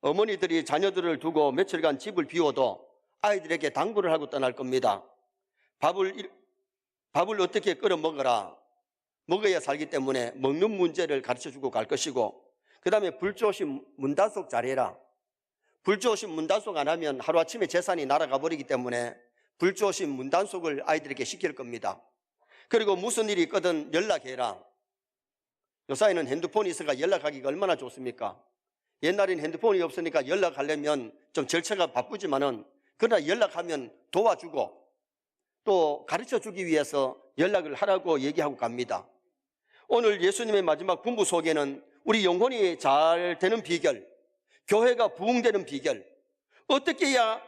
어머니들이 자녀들을 두고 며칠간 집을 비워도 아이들에게 당부를 하고 떠날 겁니다. 밥을 어떻게 끓여 먹어라. 먹어야 살기 때문에 먹는 문제를 가르쳐주고 갈 것이고, 그 다음에 불조심 문단속 잘해라. 불조심 문단속 안 하면 하루아침에 재산이 날아가 버리기 때문에 불조심 문단속을 아이들에게 시킬 겁니다. 그리고 무슨 일이 있거든 연락해라. 요사이는 핸드폰이 있으니까 연락하기가 얼마나 좋습니까? 옛날엔 핸드폰이 없으니까 연락하려면 좀 절차가 바쁘지만은 그러나 연락하면 도와주고 또 가르쳐주기 위해서 연락을 하라고 얘기하고 갑니다. 오늘 예수님의 마지막 분부 속에는 우리 영혼이 잘 되는 비결, 교회가 부흥되는 비결, 어떻게 해야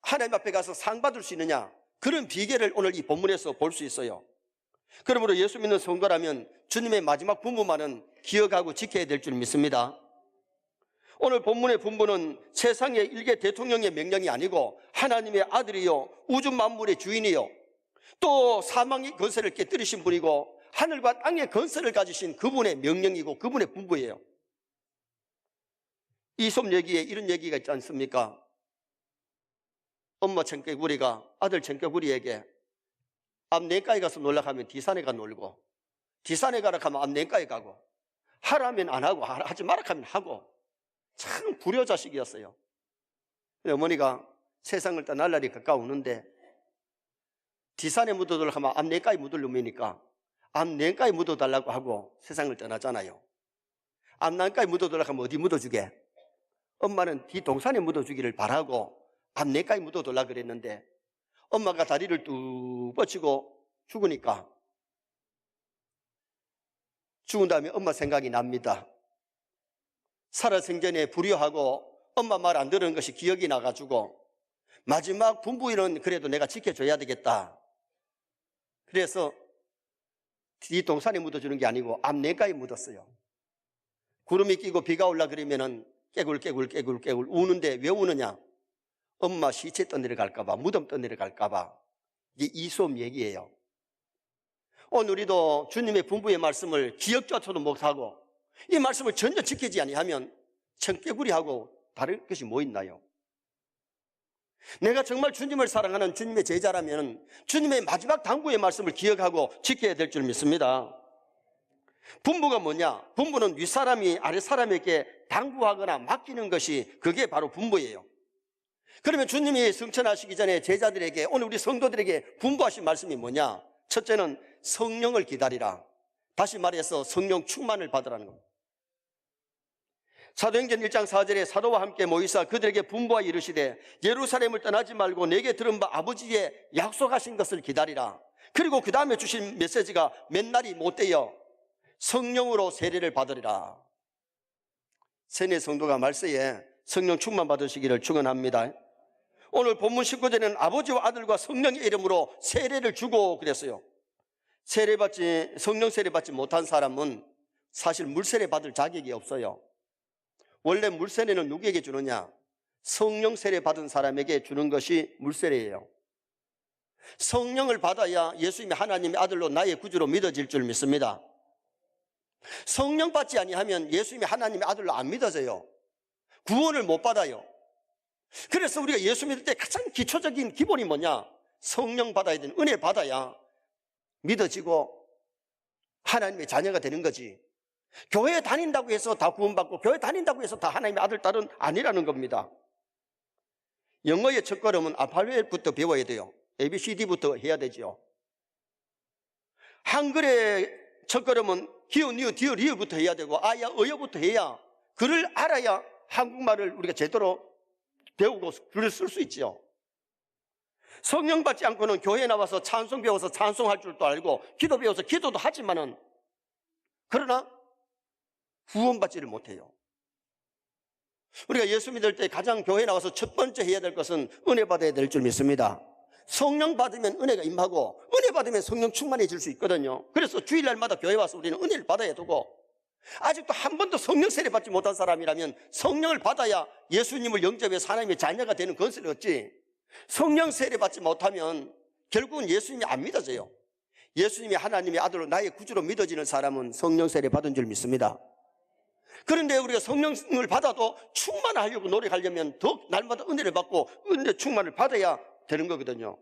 하나님 앞에 가서 상 받을 수 있느냐, 그런 비결을 오늘 이 본문에서 볼 수 있어요. 그러므로 예수 믿는 성도라면 주님의 마지막 분부만은 기억하고 지켜야 될 줄 믿습니다. 오늘 본문의 분부는 세상의 일개 대통령의 명령이 아니고 하나님의 아들이요 우주 만물의 주인이요 또 사망의 권세를 깨뜨리신 분이고 하늘과 땅의 권세를 가지신 그분의 명령이고 그분의 분부예요. 이솝 얘기에 이런 얘기가 있지 않습니까? 엄마 청개구리가 아들 청개구리에게 앞 냇가에 가서 놀라 하면 뒷산에 가 놀고, 뒷산에 가라 하면 앞 냇가에 가고, 하라면 안 하고 하지 마라 하면 하고, 참 불효자식이었어요. 어머니가 세상을 떠날 날이 가까우는데 뒷산에 묻어달라고 하면 앞 냇가에 묻으려니까 앞 냇가에 묻어달라고 하고 세상을 떠나잖아요. 앞 냇가에 묻어달라고 하면 어디 묻어주게? 엄마는 뒷동산에 묻어주기를 바라고 앞 냇가에 묻어달라고 그랬는데 엄마가 다리를 뚝 뻗치고 죽으니까 죽은 다음에 엄마 생각이 납니다. 살아생전에 불효하고 엄마 말 안 들은 것이 기억이 나가지고 마지막 분부일은 그래도 내가 지켜줘야 되겠다. 그래서 뒷동산에 묻어주는 게 아니고 앞 냇가에 묻었어요. 구름이 끼고 비가 올라 그러면은 깨굴 우는데 왜 우느냐? 엄마 시체 떠내려갈까봐, 무덤 떠내려갈까봐. 이게 이솝 얘기예요. 오늘 우리도 주님의 분부의 말씀을 기억조차도 못하고 이 말씀을 전혀 지키지 아니하면 청개구리하고 다를 것이 뭐 있나요? 내가 정말 주님을 사랑하는 주님의 제자라면 주님의 마지막 당부의 말씀을 기억하고 지켜야 될 줄 믿습니다. 분부가 뭐냐? 분부는 윗사람이 아랫사람에게 당부하거나 맡기는 것이 그게 바로 분부예요. 그러면 주님이 승천하시기 전에 제자들에게, 오늘 우리 성도들에게 분부하신 말씀이 뭐냐? 첫째는 성령을 기다리라. 다시 말해서 성령 충만을 받으라는 겁니다. 사도행전 1장 4절에 사도와 함께 모이사 그들에게 분부하여 이르시되 예루살렘을 떠나지 말고 내게 들은 바 아버지의 약속하신 것을 기다리라. 그리고 그 다음에 주신 메시지가 몇 날이 못되어 성령으로 세례를 받으리라. 세뇌 성도가 말세에 성령 충만 받으시기를 축원합니다. 오늘 본문 19절에는 아버지와 아들과 성령의 이름으로 세례를 주고 그랬어요. 성령 세례 받지 못한 사람은 사실 물세례 받을 자격이 없어요. 원래 물세례는 누구에게 주느냐? 성령 세례 받은 사람에게 주는 것이 물세례예요. 성령을 받아야 예수님이 하나님의 아들로 나의 구주로 믿어질 줄 믿습니다. 성령 받지 아니하면 예수님이 하나님의 아들로 안 믿어져요. 구원을 못 받아요. 그래서 우리가 예수 믿을 때 가장 기초적인 기본이 뭐냐? 성령 받아야 되는, 은혜 받아야 믿어지고 하나님의 자녀가 되는 거지. 교회 다닌다고 해서 다 구원받고 교회 다닌다고 해서 다 하나님의 아들, 딸은 아니라는 겁니다. 영어의 첫걸음은 알파벳부터 배워야 돼요. ABCD부터 해야 되죠. 한글의 첫걸음은 기어, 니어, 디어, 리어부터 해야 되고 아야, 어여부터 해야, 글을 알아야 한국말을 우리가 제대로 배우고 글을 쓸 수 있죠. 성령 받지 않고는 교회에 나와서 찬송 배워서 찬송할 줄도 알고 기도 배워서 기도도 하지만은 그러나 구원받지를 못해요. 우리가 예수 믿을 때 가장 교회 나와서 첫 번째 해야 될 것은 은혜 받아야 될 줄 믿습니다. 성령 받으면 은혜가 임하고 은혜 받으면 성령 충만해질 수 있거든요. 그래서 주일날마다 교회 와서 우리는 은혜를 받아야 되고, 아직도 한 번도 성령 세례 받지 못한 사람이라면 성령을 받아야 예수님을 영접해서 하나님의 자녀가 되는 권세를 얻지, 성령 세례 받지 못하면 결국은 예수님이 안 믿어져요. 예수님이 하나님의 아들로 나의 구주로 믿어지는 사람은 성령 세례 받은 줄 믿습니다. 그런데 우리가 성령을 받아도 충만하려고 노력하려면 더욱 날마다 은혜를 받고 은혜 충만을 받아야 되는 거거든요.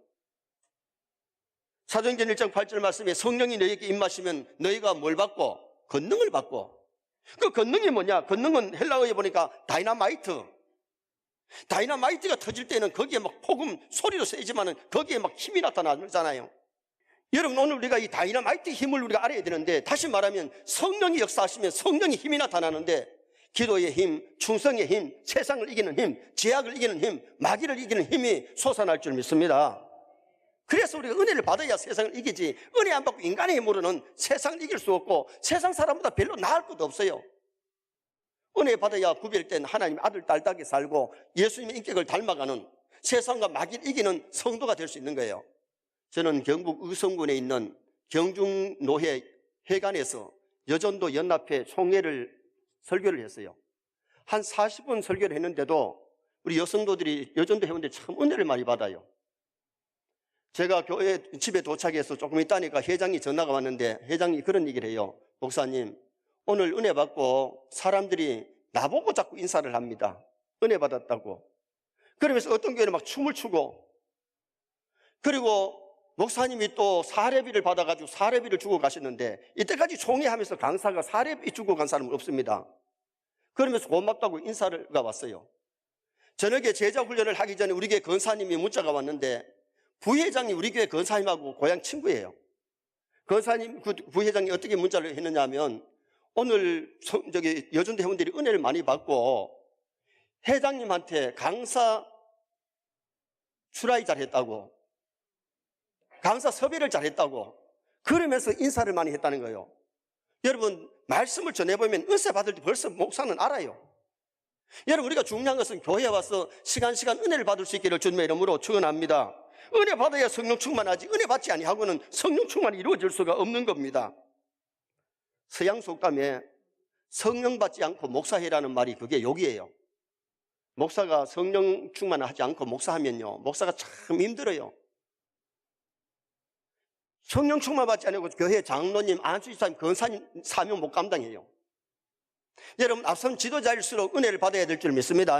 사도행전 1장 8절 말씀에 성령이 너희에게 임하시면 너희가 뭘 받고? 권능을 받고. 그 권능이 뭐냐? 권능은 헬라어에 보니까 다이나마이트. 다이나마이트가 터질 때는 거기에 막 폭음 소리도 세지만은 거기에 막 힘이 나타나잖아요. 여러분, 오늘 우리가 이 다이나마이트 힘을 우리가 알아야 되는데, 다시 말하면 성령이 역사하시면 성령의 힘이 나타나는데, 기도의 힘, 충성의 힘, 세상을 이기는 힘, 죄악을 이기는 힘, 마귀를 이기는 힘이 솟아날 줄 믿습니다. 그래서 우리가 은혜를 받아야 세상을 이기지, 은혜 안 받고 인간의 힘으로는 세상을 이길 수 없고 세상 사람보다 별로 나을 것도 없어요. 은혜 받아야 구별된 하나님의 아들, 딸 닭에 살고 예수님의 인격을 닮아가는, 세상과 마귀를 이기는 성도가 될 수 있는 거예요. 저는 경북 의성군에 있는 경중노회 회관에서 여전도 연합회 총회를 설교를 했어요. 한 40분 설교를 했는데도 우리 여성도들이, 여전도 회원들이 참 은혜를 많이 받아요. 제가 교회 집에 도착해서 조금 있다니까 회장이 전화가 왔는데, 회장이 그런 얘기를 해요. 목사님, 오늘 은혜 받고 사람들이 나보고 자꾸 인사를 합니다. 은혜 받았다고. 그러면서 어떤 교회는 막 춤을 추고, 그리고 목사님이 또 사례비를 받아가지고 사례비를 주고 가셨는데, 이때까지 총회하면서 강사가 사례비 주고 간 사람은 없습니다. 그러면서 고맙다고 인사가 왔어요. 저녁에 제자 훈련을 하기 전에 우리 교회 권사님이 문자가 왔는데, 부회장이 우리 교회 권사님하고 고향 친구예요. 권사님, 그 부회장이 어떻게 문자를 했느냐 하면, 오늘 여전도 회원들이 은혜를 많이 받고 회장님한테 강사 출하이 잘했다고, 강사 섭외를 잘했다고, 그러면서 인사를 많이 했다는 거예요. 여러분, 말씀을 전해보면 은혜 받을 때 벌써 목사는 알아요. 여러분, 우리가 중요한 것은 교회에 와서 시간 은혜를 받을 수 있기를 주님의 이름으로 축원합니다. 은혜 받아야 성령 충만하지, 은혜 받지 아니하고는 성령 충만이 이루어질 수가 없는 겁니다. 서양 속담에 성령 받지 않고 목사해라는 말이 그게 욕이에요. 목사가 성령 충만을 하지 않고 목사하면요, 목사가 참 힘들어요. 성령 충만 받지 않고 교회 장로님, 안수집사님, 권사님 사명 못 감당해요. 여러분, 앞선 지도자일수록 은혜를 받아야 될 줄 믿습니다.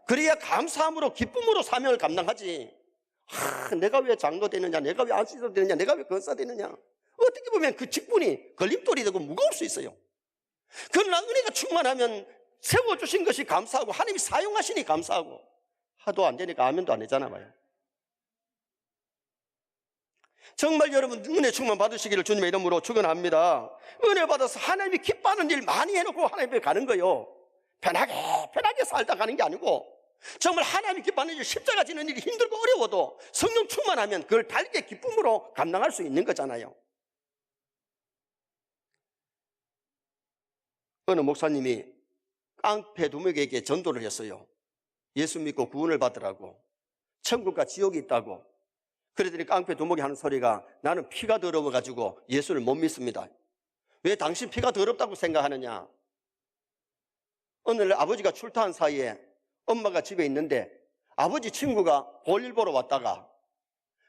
그래야 감사함으로 기쁨으로 사명을 감당하지, 내가 왜 장로 되느냐, 내가 왜 안수집사 되느냐, 내가 왜 권사 되느냐, 어떻게 보면 그 직분이 걸림돌이 되고 무거울 수 있어요. 그러나 은혜가 충만하면 세워주신 것이 감사하고 하나님이 사용하시니 감사하고, 하도 안 되니까 아멘도 안 되잖아 봐요. 정말 여러분, 은혜 충만 받으시기를 주님의 이름으로 축원합니다. 은혜 받아서 하나님이 기뻐하는 일 많이 해놓고 하나님 앞에 가는 거예요. 편하게 살다 가는 게 아니고, 정말 하나님이 기뻐하는 일, 십자가 지는 일이 힘들고 어려워도 성령 충만하면 그걸 달게 기쁨으로 감당할 수 있는 거잖아요. 어느 목사님이 깡패 두목에게 전도를 했어요. 예수 믿고 구원을 받으라고, 천국과 지옥이 있다고. 그러더니 깡패 두목이 하는 소리가, 나는 피가 더러워가지고 예수를 못 믿습니다. 왜 당신 피가 더럽다고 생각하느냐? 오늘 아버지가 출타한 사이에 엄마가 집에 있는데, 아버지 친구가 볼일 보러 왔다가,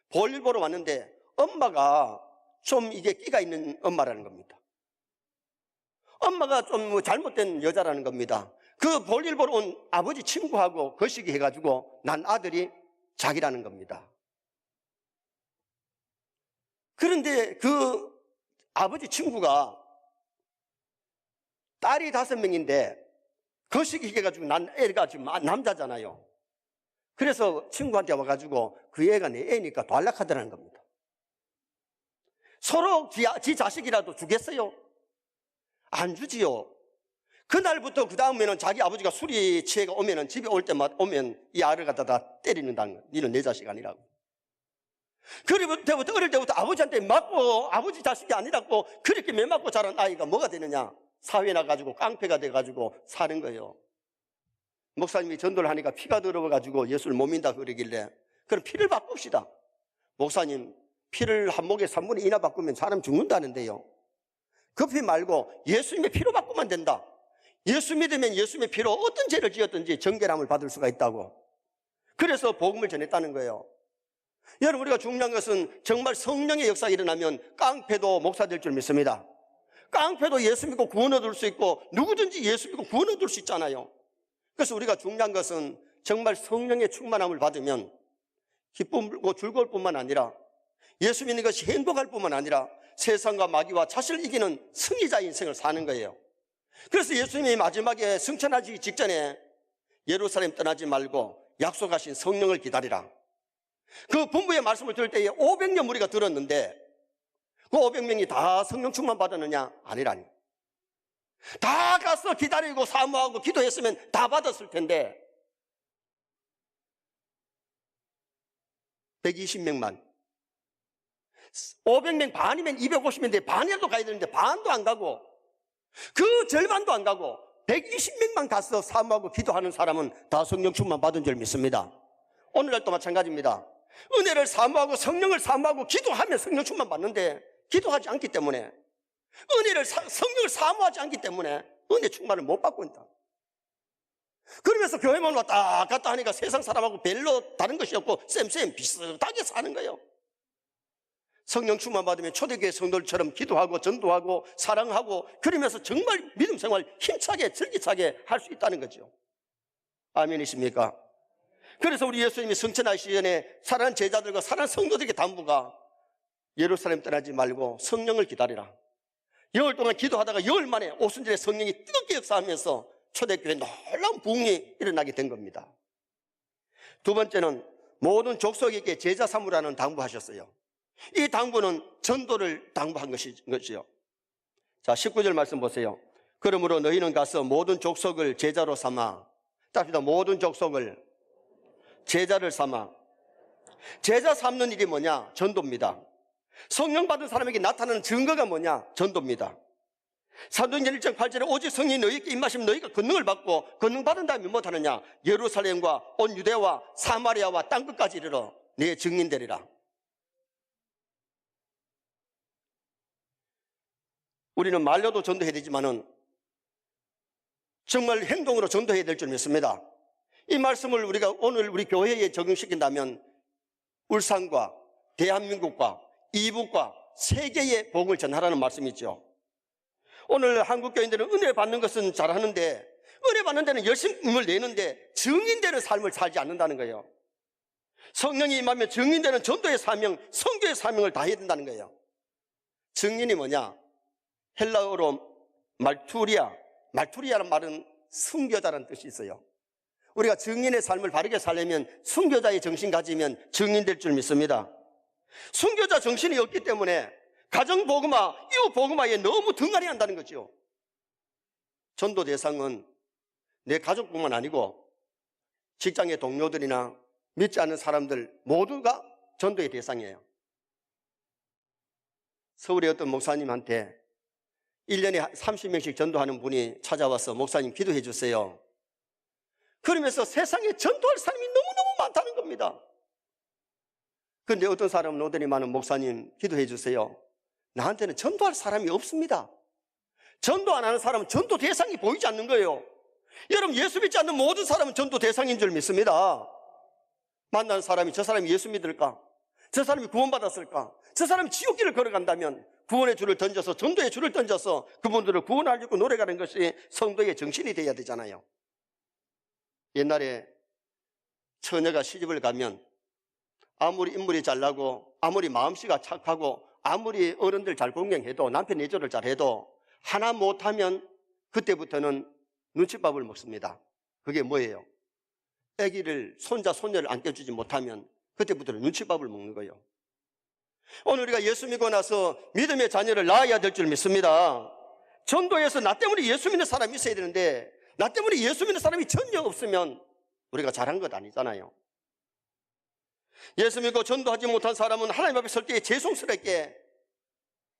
볼일 보러 왔는데 엄마가 좀 이게 끼가 있는 엄마라는 겁니다. 엄마가 좀 잘못된 여자라는 겁니다. 그 볼일 보러 온 아버지 친구하고 거시기 해가지고 난 아들이 자기라는 겁니다. 그런데 그 아버지 친구가 딸이 5명인데 거시기 해가지고 난 애가 지금 남자잖아요. 그래서 친구한테 와가지고 그 애가 내 애니까 달락하더라는 겁니다. 서로 지 자식이라도 주겠어요? 안 주지요. 그날부터 그 다음에는 자기 아버지가 술이 취해가 오면은, 집에 올 때마다 오면 이 아를 갖다 다 때리는다는 거예요. 니는 내 자식 아니라고. 그때부터 어릴 때부터 아버지한테 맞고 아버지 자식이 아니라고 그렇게 매맞고 자란 아이가 뭐가 되느냐? 사회 나가지고 깡패가 돼가지고 사는 거예요. 목사님이 전도를 하니까 피가 더러워가지고 예수를 못 믿는다 그러길래 그럼 피를 바꿉시다. 목사님, 피를 한 목에 3분의 2나 바꾸면 사람 죽는다는데요. 그 피 말고 예수님의 피로 바꾸면 된다. 예수 믿으면 예수님의 피로 어떤 죄를 지었든지 정결함을 받을 수가 있다고. 그래서 복음을 전했다는 거예요. 여러분, 우리가 중요한 것은 정말 성령의 역사가 일어나면 깡패도 목사 될 줄 믿습니다. 깡패도 예수 믿고 구원 얻을 수 있고 누구든지 예수 믿고 구원 얻을 수 있잖아요. 그래서 우리가 중요한 것은 정말 성령의 충만함을 받으면 기쁘고 즐거울 뿐만 아니라 예수 믿는 것이 행복할 뿐만 아니라 세상과 마귀와 자신을 이기는 승리자의 인생을 사는 거예요. 그래서 예수님이 마지막에 승천하기 직전에 예루살렘 떠나지 말고 약속하신 성령을 기다리라. 그 분부의 말씀을 들을 때에 500명 무리가 들었는데 그 500명이 다 성령 충만 받았느냐? 아니라니. 다 가서 기다리고 사모하고 기도했으면 다 받았을 텐데 120명만 500명 반이면 250명인데 반이라도 가야 되는데 반도 안 가고 그 절반도 안 가고 120명만 가서 사모하고 기도하는 사람은 다 성령 충만 받은 줄 믿습니다. 오늘날도 마찬가지입니다. 은혜를 사모하고 성령을 사모하고 기도하면 성령 충만 받는데 기도하지 않기 때문에 성령을 사모하지 않기 때문에 은혜 충만을 못 받고 있다. 그러면서 교회만 왔다 갔다 하니까 세상 사람하고 별로 다른 것이 없고 쌤 비슷하게 사는 거예요. 성령 충만 받으면 초대교회 성도들처럼 기도하고 전도하고 사랑하고 그러면서 정말 믿음 생활 힘차게 즐기차게 할 수 있다는 거죠. 아멘이십니까? 그래서 우리 예수님이 승천하시기 전에 사랑하는 제자들과 사랑하는 성도들에게 당부가 예루살렘 떠나지 말고 성령을 기다리라. 열흘 동안 기도하다가 열흘 만에 오순절에 성령이 뜨겁게 역사하면서 초대교회에 놀라운 부흥이 일어나게 된 겁니다. 두 번째는 모든 족속에게 제자 삼으라는 당부하셨어요. 이 당부는 전도를 당부한 것이죠. 자, 19절 말씀 보세요. 그러므로 너희는 가서 모든 족속을 제자로 삼아. 따릅니다. 모든 족속을 제자를 삼아. 제자 삼는 일이 뭐냐? 전도입니다. 성령 받은 사람에게 나타나는 증거가 뭐냐? 전도입니다. 사도행전 1장 8절에 오직 성령이 너희에게 임하시면 너희가 권능을 받고 권능 받은 다음에 못하느냐? 예루살렘과 온 유대와 사마리아와 땅끝까지 이르러 내 증인 되리라. 우리는 말로도 전도해야 되지만은 정말 행동으로 전도해야 될 줄 믿습니다. 이 말씀을 우리가 오늘 우리 교회에 적용시킨다면 울산과 대한민국과 이북과 세계에 복음을 전하라는 말씀이죠. 오늘 한국 교인들은 은혜 받는 것은 잘하는데 은혜 받는 데는 열심을 내는데 증인되는 삶을 살지 않는다는 거예요. 성령이 임하면 증인되는 전도의 사명, 선교의 사명을 다 해야 된다는 거예요. 증인이 뭐냐? 헬라어로 말투리아라는 말은 순교자라는 뜻이 있어요. 우리가 증인의 삶을 바르게 살려면 순교자의 정신 가지면 증인될 줄 믿습니다. 순교자 정신이 없기 때문에 가정복음화, 이웃복음화에 너무 등한히 한다는 거죠. 전도 대상은 내 가족뿐만 아니고 직장의 동료들이나 믿지 않는 사람들 모두가 전도의 대상이에요. 서울의 어떤 목사님한테 1년에 30명씩 전도하는 분이 찾아와서 목사님 기도해 주세요. 그러면서 세상에 전도할 사람이 너무너무 많다는 겁니다. 그런데 어떤 사람은 오더니 많은 목사님 기도해 주세요. 나한테는 전도할 사람이 없습니다. 전도 안 하는 사람은 전도 대상이 보이지 않는 거예요. 여러분, 예수 믿지 않는 모든 사람은 전도 대상인 줄 믿습니다. 만난 사람이 저 사람이 예수 믿을까? 저 사람이 구원받았을까? 저 사람이 지옥길을 걸어간다면 구원의 줄을 던져서 전도의 줄을 던져서 그분들을 구원하려고 노력하는 것이 성도의 정신이 되어야 되잖아요. 옛날에 처녀가 시집을 가면 아무리 인물이 잘나고 아무리 마음씨가 착하고 아무리 어른들 잘 공경해도 남편 내조를 잘해도 하나 못하면 그때부터는 눈칫밥을 먹습니다. 그게 뭐예요? 아기를 손자 손녀를 안겨주지 못하면 그때부터는 눈칫밥을 먹는 거예요. 오늘 우리가 예수 믿고 나서 믿음의 자녀를 낳아야 될 줄 믿습니다. 전도에서 나 때문에 예수 믿는 사람이 있어야 되는데 나 때문에 예수 믿는 사람이 전혀 없으면 우리가 잘한 것 아니잖아요. 예수 믿고 전도하지 못한 사람은 하나님 앞에 설 때에 죄송스럽게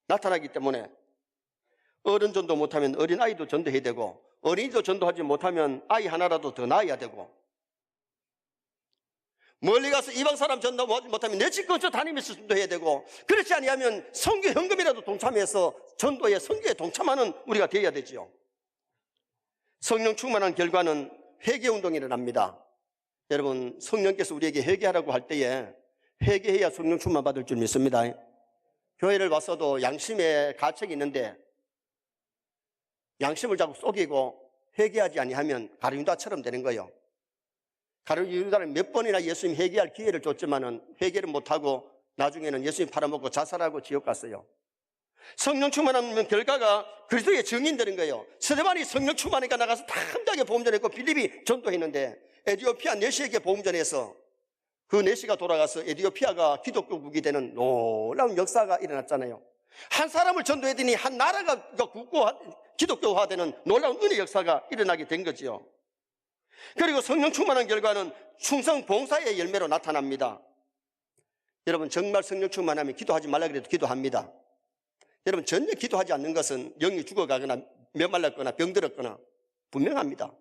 나타나기 때문에 어른 전도 못하면 어린아이도 전도해야 되고 어린이도 전도하지 못하면 아이 하나라도 더 낳아야 되고, 멀리 가서 이방 사람 전도 못하면 내 집 근처 다니면서 전도해야 되고, 그렇지 아니하면 선교 헌금이라도 동참해서 전도에 선교에 동참하는 우리가 되어야 되지요. 성령 충만한 결과는 회개운동이 일어납니다. 여러분, 성령께서 우리에게 회개하라고 할 때에 회개해야 성령 충만 받을 줄 믿습니다. 교회를 왔어도 양심의 가책이 있는데 양심을 자꾸 속이고 회개하지 아니하면 가룟유다처럼 되는 거예요. 가룟유다는 몇 번이나 예수님 회개할 기회를 줬지만은 회개를 못하고 나중에는 예수님 팔아먹고 자살하고 지옥 갔어요. 성령 충만하면 결과가 그리스도의 증인되는 거예요. 스데반이 성령 충만하니까 나가서 담대하게 복음 전했고 빌립이 전도했는데 에티오피아 내시에게 복음 전해서 그 내시가 돌아가서 에티오피아가 기독교국이 되는 놀라운 역사가 일어났잖아요. 한 사람을 전도했더니 한 나라가 굳고 기독교화되는 놀라운 은혜 역사가 일어나게 된 거지요. 그리고 성령 충만한 결과는 충성 봉사의 열매로 나타납니다. 여러분, 정말 성령 충만하면 기도하지 말라 그래도 기도합니다. 여러분, 전혀 기도하지 않는 것은 영이 죽어가거나 메말랐거나 병들었거나 분명합니다.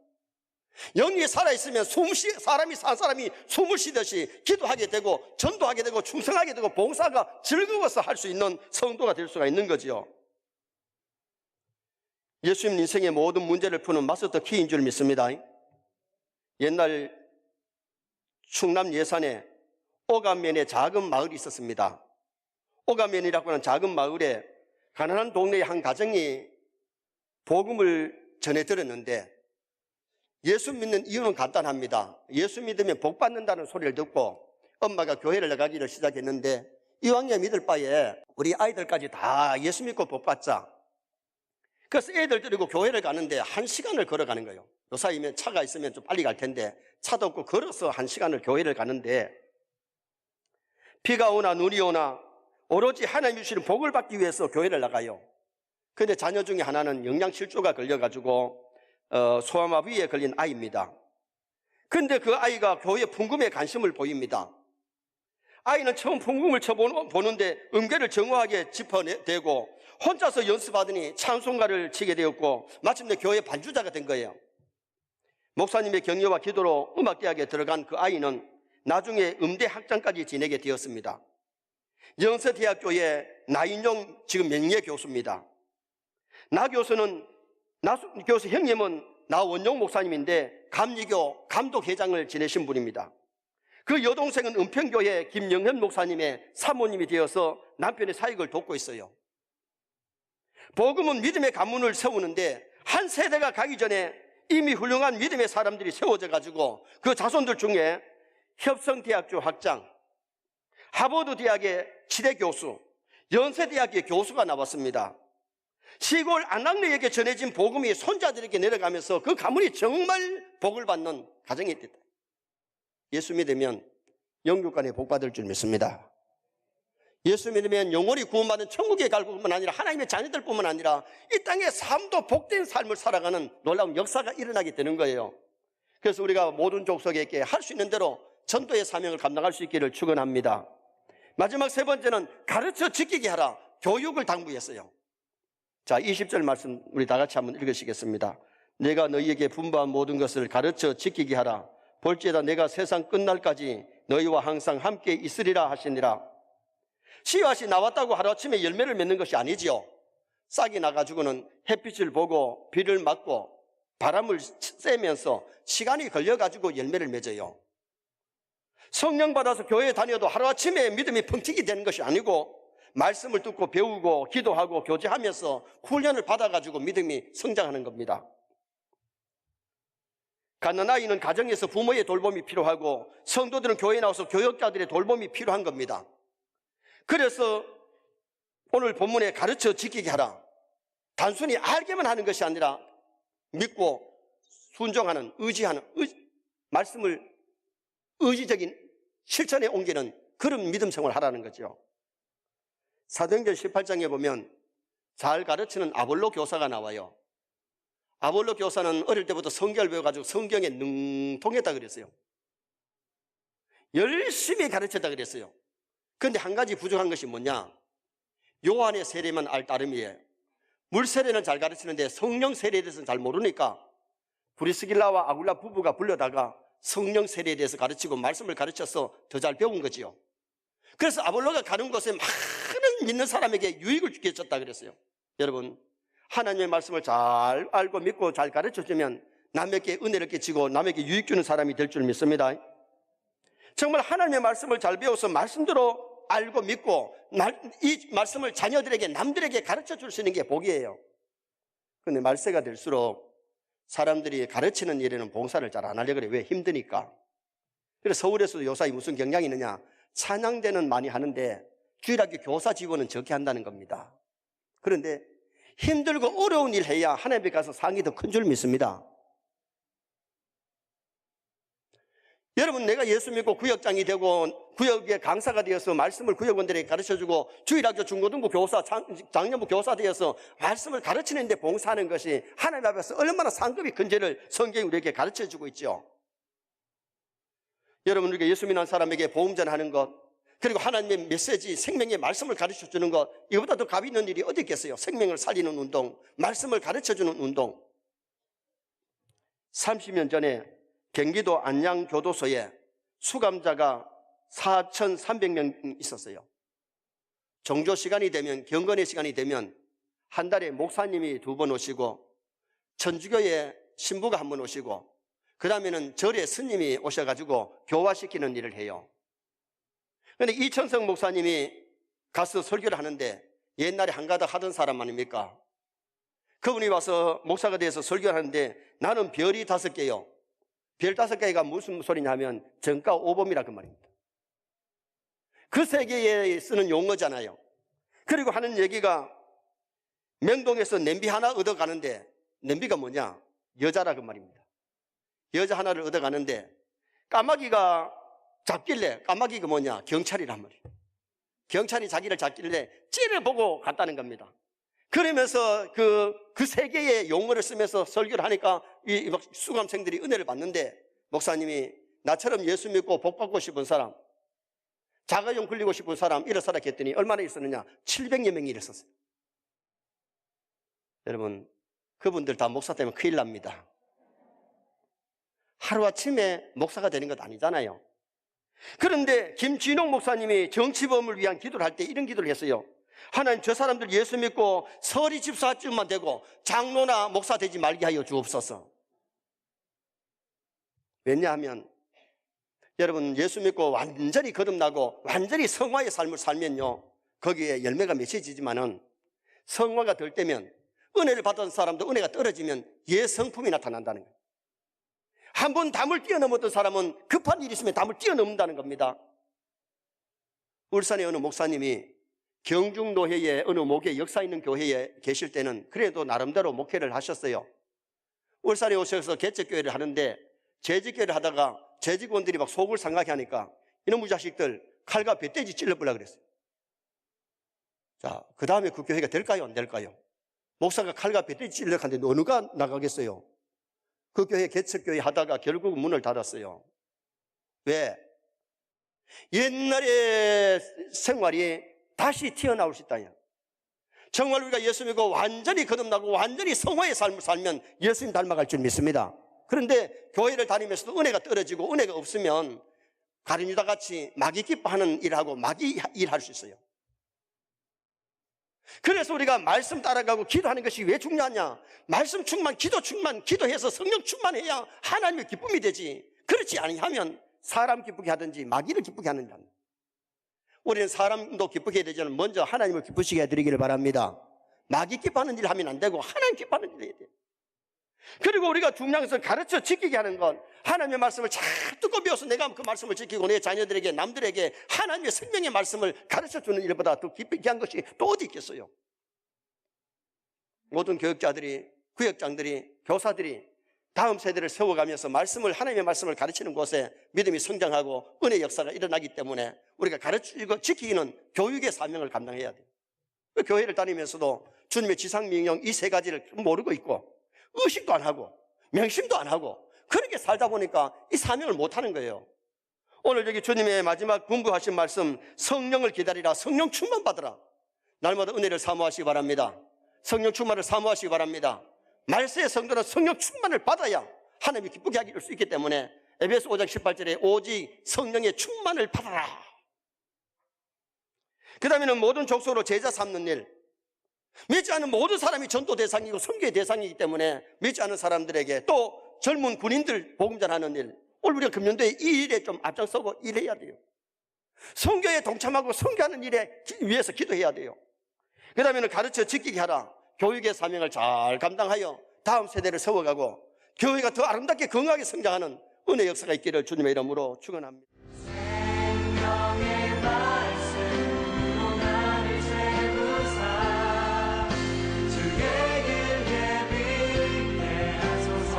영이 살아있으면 사람이 산 사람이 숨을 쉬듯이 기도하게 되고 전도하게 되고 충성하게 되고 봉사가 즐거워서 할 수 있는 성도가 될 수가 있는 거지요. 예수님 인생의 모든 문제를 푸는 마스터 키인 줄 믿습니다. 옛날 충남 예산에 오가면에 작은 마을이 있었습니다. 오가면이라고 하는 작은 마을에 가난한 동네의 한 가정이 복음을 전해 들었는데 예수 믿는 이유는 간단합니다. 예수 믿으면 복 받는다는 소리를 듣고 엄마가 교회를 나가기를 시작했는데 이왕에 믿을 바에 우리 아이들까지 다 예수 믿고 복 받자. 그래서 애들 데리고 교회를 가는데 1시간을 걸어가는 거예요. 요 사이면 차가 있으면 좀 빨리 갈 텐데 차도 없고 걸어서 1시간을 교회를 가는데 비가 오나 눈이 오나 오로지 하나님 주시는 복을 받기 위해서 교회를 나가요. 그런데 자녀 중에 하나는 영양실조가 걸려가지고 소아마비에 걸린 아이입니다. 그런데 그 아이가 교회 풍금에 관심을 보입니다. 아이는 처음 풍금을 쳐보는데 음계를 정확하게 짚어대고 혼자서 연습하더니 찬송가를 치게 되었고 마침내 교회 반주자가 된 거예요. 목사님의 격려와 기도로 음악대학에 들어간 그 아이는 나중에 음대 학장까지 지내게 되었습니다. 영세대학교의 나인용 지금 명예교수입니다. 나 교수 형님은 나원용 목사님인데 감리교 감독회장을 지내신 분입니다. 그 여동생은 은평교회 김영현 목사님의 사모님이 되어서 남편의 사역을 돕고 있어요. 복음은 믿음의 가문을 세우는데 한 세대가 가기 전에 이미 훌륭한 믿음의 사람들이 세워져 가지고 그 자손들 중에 협성대학교 학장, 하버드대학의 치대교수, 연세대학의 교수가 나왔습니다. 시골 안락내에게 전해진 복음이 손자들에게 내려가면서 그 가문이 정말 복을 받는 가정이 됐다. 예수 믿으면 영육간에 복 받을 줄 믿습니다. 예수 믿으면 영원히 구원받은 천국에 갈 뿐만 아니라 하나님의 자녀들 뿐만 아니라 이 땅에 삶도 복된 삶을 살아가는 놀라운 역사가 일어나게 되는 거예요. 그래서 우리가 모든 족속에게 할 수 있는 대로 전도의 사명을 감당할 수 있기를 축원합니다. 마지막 세 번째는 가르쳐 지키게 하라. 교육을 당부했어요. 자, 20절 말씀 우리 다 같이 한번 읽으시겠습니다. 내가 너희에게 분부한 모든 것을 가르쳐 지키게 하라. 볼지에다 내가 세상 끝날까지 너희와 항상 함께 있으리라 하시니라. 씨앗이 나왔다고 하루아침에 열매를 맺는 것이 아니지요. 싹이 나가지고는 햇빛을 보고 비를 맞고 바람을 쐬면서 시간이 걸려가지고 열매를 맺어요. 성령 받아서 교회에 다녀도 하루아침에 믿음이 펑튀기 되는 것이 아니고 말씀을 듣고 배우고 기도하고 교제하면서 훈련을 받아가지고 믿음이 성장하는 겁니다. 갓난아이는 가정에서 부모의 돌봄이 필요하고 성도들은 교회에 나와서 교역자들의 돌봄이 필요한 겁니다. 그래서 오늘 본문에 가르쳐 지키게 하라. 단순히 알게만 하는 것이 아니라 믿고 순종하는, 의지하는, 말씀을 의지적인 실천에 옮기는 그런 믿음 생활을 하라는 거죠. 사도행전 18장에 보면 잘 가르치는 아볼로 교사가 나와요. 아볼로 교사는 어릴 때부터 성경을 배워가지고 성경에 능통했다 그랬어요. 열심히 가르쳤다 그랬어요. 그런데 한 가지 부족한 것이 뭐냐? 요한의 세례만 알 따름이에요. 물 세례는 잘 가르치는데 성령 세례에 대해서는 잘 모르니까 브리스길라와 아굴라 부부가 불러다가 성령 세례에 대해서 가르치고 말씀을 가르쳐서 더 잘 배운 거지요. 그래서 아볼로가 가는 곳에 많은 믿는 사람에게 유익을 끼쳤다 그랬어요. 여러분, 하나님의 말씀을 잘 알고 믿고 잘 가르쳐주면 남에게 은혜를 끼치고 남에게 유익 주는 사람이 될 줄 믿습니다. 정말 하나님의 말씀을 잘 배워서 말씀대로 알고 믿고 이 말씀을 자녀들에게 남들에게 가르쳐 줄 수 있는 게 복이에요. 그런데 말세가 될수록 사람들이 가르치는 일에는 봉사를 잘 안 하려고 그래요. 왜? 힘드니까. 그래서 서울에서도 요사이 무슨 경향이 있느냐, 찬양대는 많이 하는데 주일학교 교사 직원은 적게 한다는 겁니다. 그런데 힘들고 어려운 일 해야 하나님께 가서 상이 더 큰 줄 믿습니다. 여러분, 내가 예수 믿고 구역장이 되고 구역의 강사가 되어서 말씀을 구역원들에게 가르쳐주고 주일학교 중고등부 교사, 장년부 교사 되어서 말씀을 가르치는 데 봉사하는 것이 하나님 앞에서 얼마나 상급이 큰지를 성경이 우리에게 가르쳐주고 있죠. 여러분, 우리가 예수 믿는 사람에게 복음 전하는 것, 그리고 하나님의 메시지, 생명의 말씀을 가르쳐주는 것, 이거보다 더 값 있는 일이 어디 있겠어요? 생명을 살리는 운동, 말씀을 가르쳐주는 운동. 30년 전에 경기도 안양교도소에 수감자가 4,300명 있었어요. 정조 시간이 되면, 경건의 시간이 되면 한 달에 목사님이 2번 오시고 천주교의 신부가 1번 오시고 그 다음에는 절에 스님이 오셔가지고 교화시키는 일을 해요. 그런데 이천성 목사님이 가서 설교를 하는데 옛날에 한가닥 하던 사람 아닙니까? 그분이 와서 목사가 돼서 설교를 하는데 나는 별이 5개요. 별 5개가 무슨 소리냐면 정가 5범이라 그 말입니다. 그 세계에 쓰는 용어잖아요. 그리고 하는 얘기가 명동에서 냄비 하나 얻어가는데 냄비가 뭐냐? 여자라 그 말입니다. 여자 하나를 얻어가는데 까마귀가 잡길래, 까마귀가 뭐냐? 경찰이란 말이에요. 경찰이 자기를 잡길래 찌를 보고 갔다는 겁니다. 그러면서 그 세계의 용어를 쓰면서 설교를 하니까 이 수감생들이 은혜를 받는데 목사님이 나처럼 예수 믿고 복 받고 싶은 사람, 자가용 굴리고 싶은 사람 일어서라 했더니 얼마나 있었느냐? 700여 명이 일어섰어요. 여러분, 그분들 다 목사 때문에 큰일 납니다. 하루아침에 목사가 되는 것 아니잖아요. 그런데 김진홍 목사님이 정치범을 위한 기도를 할 때 이런 기도를 했어요. 하나님, 저 사람들 예수 믿고 서리 집사쯤만 되고 장로나 목사 되지 말게 하여 주옵소서. 왜냐하면 여러분, 예수 믿고 완전히 거듭나고 완전히 성화의 삶을 살면요, 거기에 열매가 맺혀지지만은 성화가 될 때면 은혜를 받은 사람도 은혜가 떨어지면 예성품이 나타난다는 거예요. 한번 담을 뛰어넘었던 사람은 급한 일이 있으면 담을 뛰어넘는다는 겁니다. 울산의 어느 목사님이 경중노회의 어느 목회, 역사 있는 교회에 계실 때는 그래도 나름대로 목회를 하셨어요. 울산에 오셔서 개척교회를 하는데 재직교회를 하다가 재직원들이 막 속을 상하게 하니까 이놈의 자식들 칼과 배돼지 찔러보려고 그랬어요. 자, 그 다음에 그 교회가 될까요? 안 될까요? 목사가 칼과 배돼지 찔러고 하는데 어느 가 나가겠어요? 그 교회 개척교회 하다가 결국 문을 닫았어요. 왜? 옛날의 생활이 다시 튀어나올 수 있다. 정말 우리가 예수 믿고 완전히 거듭나고 완전히 성화의 삶을 살면 예수님 닮아갈 줄 믿습니다. 그런데 교회를 다니면서도 은혜가 떨어지고 은혜가 없으면 가룟유다 같이 마귀 기뻐하는 일하고 마귀 일할 수 있어요. 그래서 우리가 말씀 따라가고 기도하는 것이 왜 중요하냐? 말씀 충만, 기도 충만, 기도해서 성령 충만해야 하나님의 기쁨이 되지. 그렇지 아니하면 사람 기쁘게 하든지 마귀를 기쁘게 하는지. 우리는 사람도 기쁘게 해야 되지만 먼저 하나님을 기쁘시게 해드리기를 바랍니다. 마귀 기뻐하는 일을 하면 안 되고 하나님 기뻐하는 일을 해야 돼요. 그리고 우리가 중요한 것은 가르쳐 지키게 하는 것, 하나님의 말씀을 잘 듣고 배워서 내가 그 말씀을 지키고 내 자녀들에게, 남들에게 하나님의 생명의 말씀을 가르쳐주는 일보다 더 귀한 것이 또 어디 있겠어요? 모든 교육자들이, 구역장들이, 교사들이 다음 세대를 세워가면서 하나님의 말씀을 가르치는 곳에 믿음이 성장하고 은혜 역사가 일어나기 때문에 우리가 가르치고 지키는 교육의 사명을 감당해야 돼요. 교회를 다니면서도 주님의 지상명령 이 3가지를 모르고 있고 의식도 안 하고 명심도 안 하고 그렇게 살다 보니까 이 사명을 못하는 거예요. 오늘 여기 주님의 마지막 분부하신 말씀, 성령을 기다리라, 성령 충만 받으라. 날마다 은혜를 사모하시기 바랍니다. 성령 충만을 사모하시기 바랍니다. 말세의 성도는 성령 충만을 받아야 하나님이 기쁘게 하게 할 수 있기 때문에 에베소 5장 18절에 오직 성령의 충만을 받아라. 그 다음에는 모든 족속으로 제자 삼는 일. 믿지 않은 모든 사람이 전도 대상이고 선교의 대상이기 때문에 믿지 않은 사람들에게, 또 젊은 군인들 복음 전하는 일, 오늘 우리가 금년도에 이 일에 좀 앞장서고 일해야 돼요. 선교에 동참하고 선교하는 일에 위해서 기도해야 돼요. 그 다음에는 가르쳐 지키게 하라. 교육의 사명을 잘 감당하여 다음 세대를 세워가고 교회가 더 아름답게 건강하게 성장하는 은혜 역사가 있기를 주님의 이름으로 축원합니다. 생명의 말씀으로 나를 세우사 주의 길에 빛게 하소서.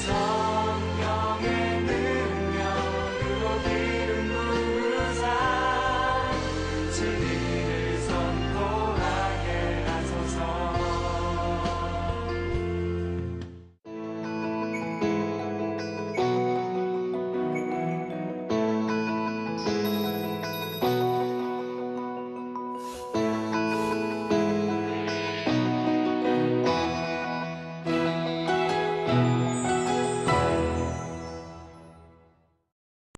성령의 능력으로 기름 부으사 주의